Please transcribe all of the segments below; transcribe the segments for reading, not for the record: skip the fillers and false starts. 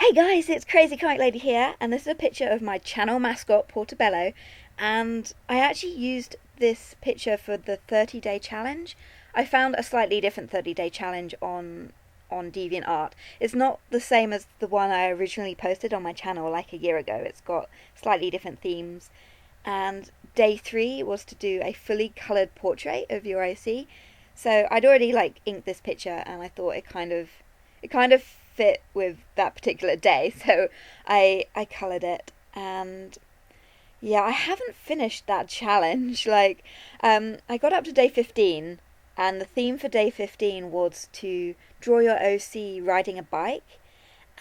Hey guys, it's Crazy Comic Lady here, and this is a picture of my channel mascot, Portobello. And I actually used this picture for the 30-day challenge. I found a slightly different 30-day challenge on DeviantArt. It's not the same as the one I originally posted on my channel like a year ago. It's got slightly different themes. And day 3 was to do a fully coloured portrait of your OC. So I'd already inked this picture, and I thought it kind of fit with that particular day, so I coloured it. And yeah, I haven't finished that challenge. I got up to day 15, and the theme for day 15 was to draw your OC riding a bike.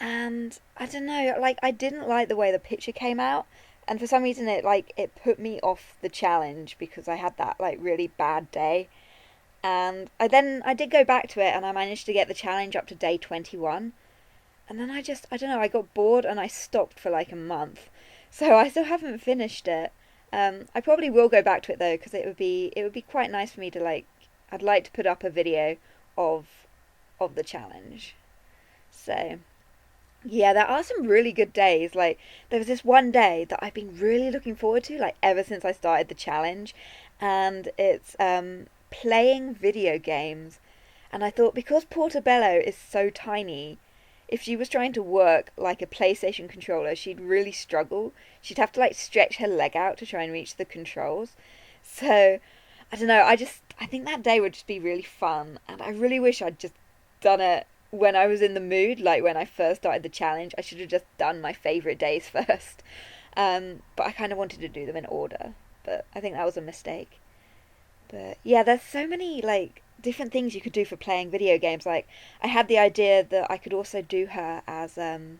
And I don't know, I didn't like the way the picture came out, and for some reason it put me off the challenge because I had that really bad day. And I did go back to it, and I managed to get the challenge up to day 21. And then I don't know, I got bored and I stopped for like a month. So I still haven't finished it. I probably will go back to it though, because it would be quite nice for me to I'd like to put up a video of the challenge. So yeah, there are some really good days. There was this one day that I've been really looking forward to, ever since I started the challenge, and it's playing video games. And I thought, because Portobello is so tiny, if she was trying to work like a PlayStation controller, she'd really struggle. She'd have to stretch her leg out to try and reach the controls. So I don't know. I think that day would just be really fun, and I really wish I'd just done it when I was in the mood. Like when I first started the challenge, I should have just done my favorite days first. But I kind of wanted to do them in order. But I think that was a mistake. But yeah, there's so many different things you could do for playing video games. I had the idea that I could also do her as a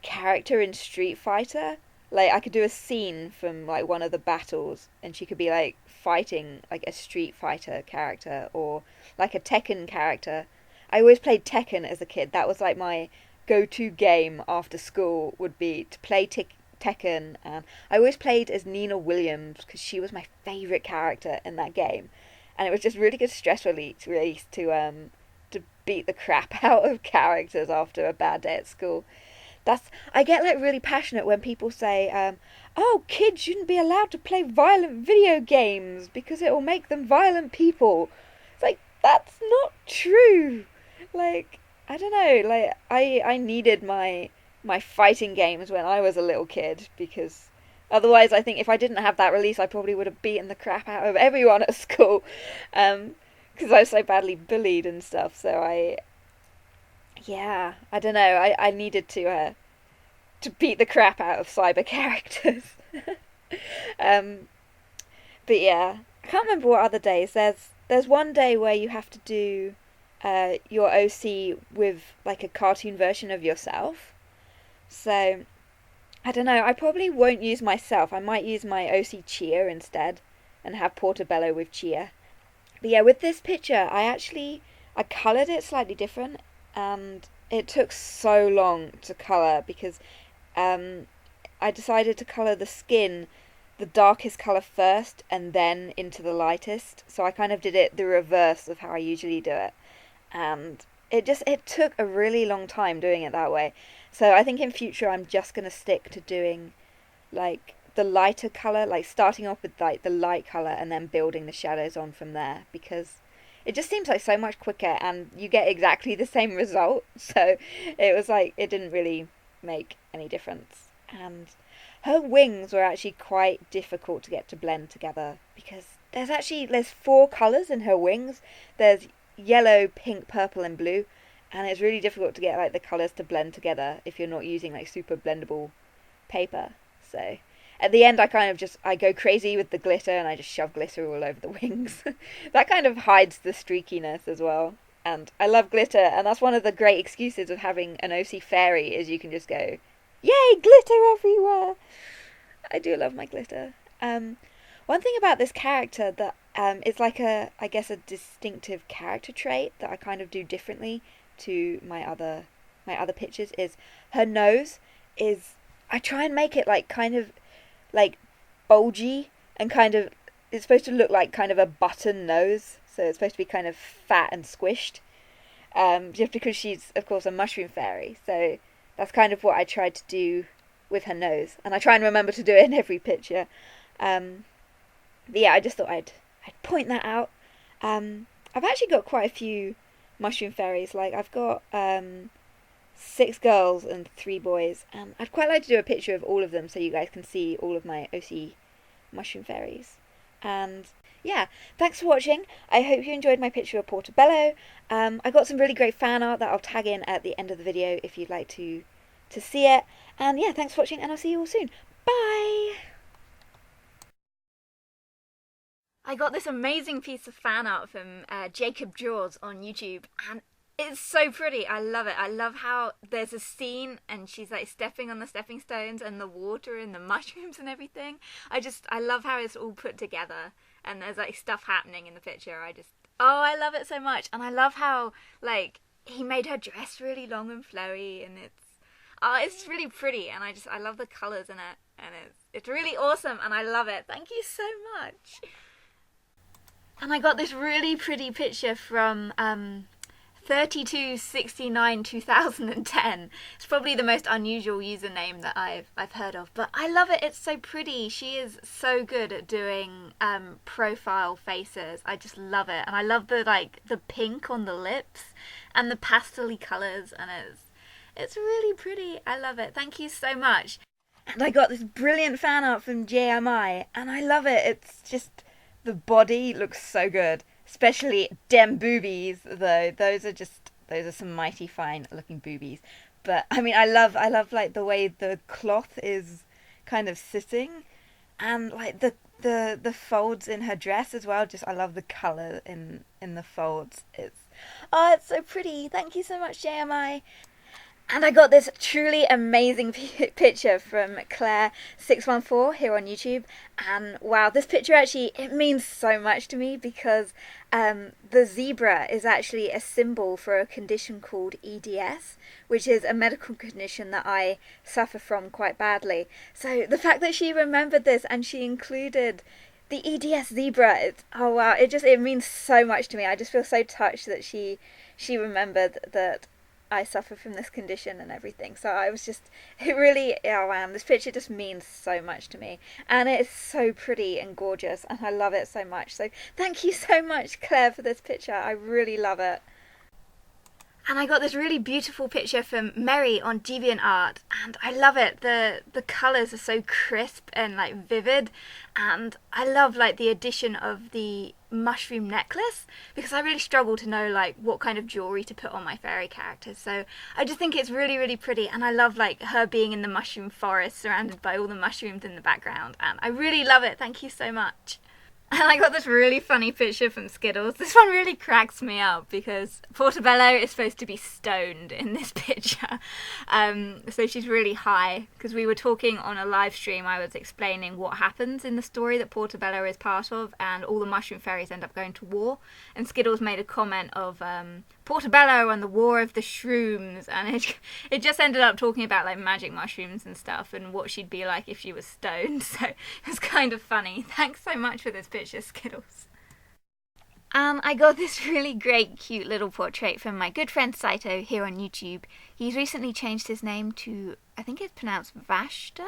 character in Street Fighter. I could do a scene from one of the battles, and she could be fighting a Street Fighter character, or a Tekken character. I always played Tekken as a kid. That was my go-to game after school, would be to play Tekken. And I always played as Nina Williams because she was my favourite character in that game, and it was just really good stress release to beat the crap out of characters after a bad day at school. I get really passionate when people say, "Oh, kids shouldn't be allowed to play violent video games because it will make them violent people." It's that's not true. I don't know. I needed my fighting games when I was a little kid, because otherwise I think if I didn't have that release, I probably would have beaten the crap out of everyone at school, because I was so badly bullied and stuff. So yeah, I don't know. I needed to beat the crap out of cyber characters. um, but yeah, I can't remember what other days. There's one day where you have to do your OC with a cartoon version of yourself. So I don't know. I probably won't use myself. I might use my OC Chia instead, and have Portobello with Chia. But yeah, with this picture, I coloured it slightly different, and it took so long to colour because I decided to colour the skin the darkest colour first and then into the lightest. So I kind of did it the reverse of how I usually do it. And it took a really long time doing it that way. So I think in future I'm just going to stick to doing the lighter colour, starting off with the light colour and then building the shadows on from there, because it just seems so much quicker and you get exactly the same result. So it was it didn't really make any difference. And her wings were actually quite difficult to get to blend together, because there's 4 colours in her wings. There's yellow, pink, purple and blue, and it's really difficult to get the colours to blend together if you're not using super blendable paper. So at the end I go crazy with the glitter, and I just shove glitter all over the wings. That kind of hides the streakiness as well. And I love glitter, and that's one of the great excuses of having an OC fairy, is you can just go, yay, glitter everywhere. I do love my glitter. One thing about this character that is I guess a distinctive character trait that I kind of do differently to my other pictures, is her nose is, I try and make it kind of bulgy, and it's supposed to look like kind of a button nose, so it's supposed to be kind of fat and squished, just because she's of course a mushroom fairy. So that's kind of what I tried to do with her nose, and I try and remember to do it in every picture. But yeah, I just thought I'd point that out. I've actually got quite a few mushroom fairies. Like I've got 6 girls and 3 boys, and I'd quite like to do a picture of all of them so you guys can see all of my OC mushroom fairies. And yeah, thanks for watching. I hope you enjoyed my picture of Portobello. I got some really great fan art that I'll tag in at the end of the video if you'd like to see it. And yeah, thanks for watching, and I'll see you all soon. Bye! I got this amazing piece of fan art from Jacob Draws on YouTube, and it's so pretty. I love it. I love how there's a scene and she's like stepping on the stepping stones and the water and the mushrooms and everything. I love how it's all put together and there's like stuff happening in the picture. I love it so much. And I love how like he made her dress really long and flowy, and it's really pretty, and I love the colours in it, and it's really awesome, and I love it. Thank you so much. And I got this really pretty picture from 32692010. It's probably the most unusual username that I've heard of, but I love it. It's so pretty. She is so good at doing profile faces. I just love it, and I love the pink on the lips and the pastel-y colours, and it's really pretty. I love it. Thank you so much. And I got this brilliant fan art from JMI, and I love it. It's just, the body looks so good. Especially dem boobies, though. Those are some mighty fine looking boobies. But I mean, I love like the way the cloth is kind of sitting, and like the folds in her dress as well. I love the colour in the folds. It's so pretty. Thank you so much, JMI. And I got this truly amazing picture from Claire614 here on YouTube, and wow, this picture actually, it means so much to me because the zebra is actually a symbol for a condition called EDS, which is a medical condition that I suffer from quite badly. So the fact that she remembered this and she included the EDS zebra, oh wow, it means so much to me. I just feel so touched that she remembered that I suffer from this condition and everything. So this picture just means so much to me, and it's so pretty and gorgeous, and I love it so much. So thank you so much, Claire, for this picture. I really love it. And I got this really beautiful picture from Mary on DeviantArt, and I love it. The colours are so crisp and like vivid, and I love like the addition of the mushroom necklace, because I really struggle to know like what kind of jewellery to put on my fairy characters. So I just think it's really, really pretty, and I love like her being in the mushroom forest surrounded by all the mushrooms in the background, and I really love it. Thank you so much. And I got this really funny picture from Skittles. This one really cracks me up because Portobello is supposed to be stoned in this picture. So she's really high, because we were talking on a live stream. I was explaining what happens in the story that Portobello is part of, and all the mushroom fairies end up going to war. And Skittles made a comment of Portobello and the War of the Shrooms, and it just ended up talking about like magic mushrooms and stuff and what she'd be like if she was stoned. So it was kind of funny. Thanks so much for this picture, Skittles. And I got this really great cute little portrait from my good friend Saito here on YouTube. He's recently changed his name to, I think it's pronounced Vashta?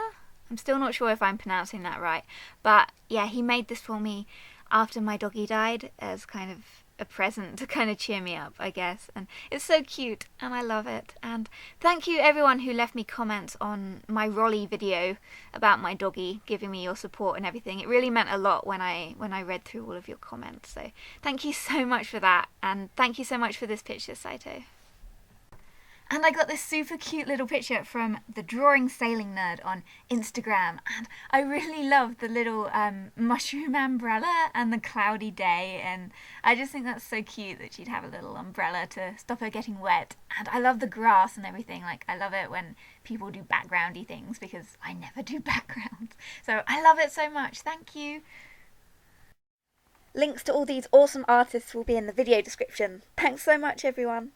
I'm still not sure if I'm pronouncing that right, but yeah, he made this for me after my doggy died as kind of a present to kind of cheer me up, I guess. And it's so cute, and I love it. And thank you everyone who left me comments on my Rolly video about my doggy, giving me your support and everything. It really meant a lot when I read through all of your comments. So thank you so much for that, and thank you so much for this picture, Saito. And I got this super cute little picture from the Drawing Sailing Nerd on Instagram, and I really love the little mushroom umbrella and the cloudy day, and I just think that's so cute that she'd have a little umbrella to stop her getting wet. And I love the grass and everything. Like, I love it when people do backgroundy things, because I never do backgrounds. So I love it so much. Thank you. Links to all these awesome artists will be in the video description. Thanks so much, everyone.